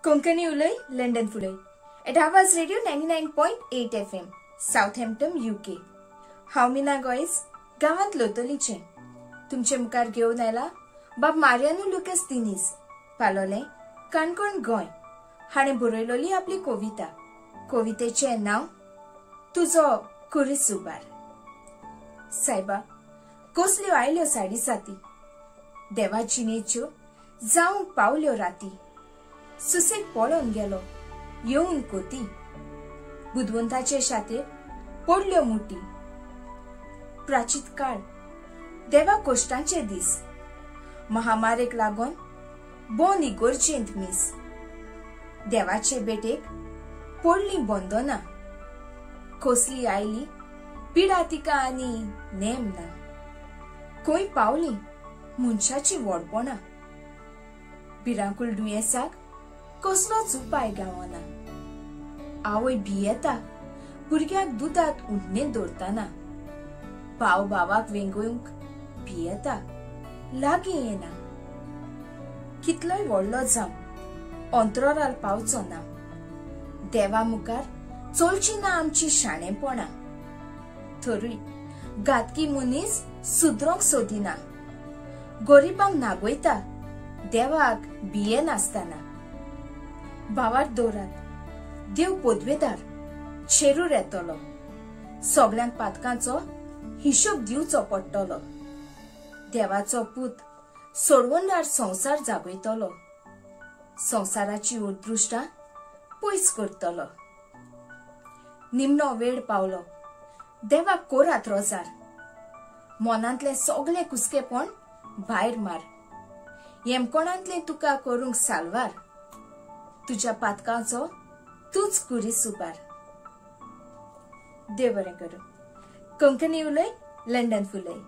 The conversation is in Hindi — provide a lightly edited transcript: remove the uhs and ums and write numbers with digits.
कोंकणी उलय लंडन फुलय एट आवाज रेडियो 99.8 FM साउथहॅम्प्टन UK। हांव मीना गोयस गावात लोतलीचे तुमचे मुखार घेवन आयला बाब मारियानो लुकास दिनीस पालोले काणकोण गोंय हाणें बरयलोली आपली कवितेचे नाव तुजो कुरीस उबार। सायबा कसल्यो आयल्यो साडी साती देवा जिणेच्यो जावंक पावल्यो राती सुसेग पळोवन गेलो येवन कोती बुधवंताचे शातेर पडल्यो मुठी प्राचीत काळ देवा कोश्टांचे दीस महामारेक लागोन बोन इगोर्जेंत मीस देवाचे बेटेक पडली बंदना कसली आयली पिडा तिका आनी नेम ना खंय पावली मनशाची वडपणा भिरांकूळ दुयेंसाक कसलोच उपाय गावना आवय भियेता भुरग्याक दुधात उडणें दवरतना भाव भावाक वेंगूंक भियेता लागीं येना कितलोय व्हडलो जावं अंतराळ पावचो ना देवा मुखार चलची ना आमची शाणेपणां तरूय घातकी मनीस सुदरोंक सोदिना गरीबांक नागयता देवाक भिये नासतना भावार दौरात देव पोदवेदार शेरूर येतलो सगळ्यांक पातकांचो हिशोब दिवचो पडटलो देवाचो पूत सोडवणार संसार जागयतलो संसाराची उद्दृश्टां पयस करतलो निमणो वेळ पावलो देवाक कोरात रोजार मनांतले सगळे कुसकेपण भायर मार हेमकोणांतले तुका करूंक सालवार तुझ्या पातकांचो तूच कुरीस उबार। देव बरें करूं। कोंकणी उलय लंडन फुलय।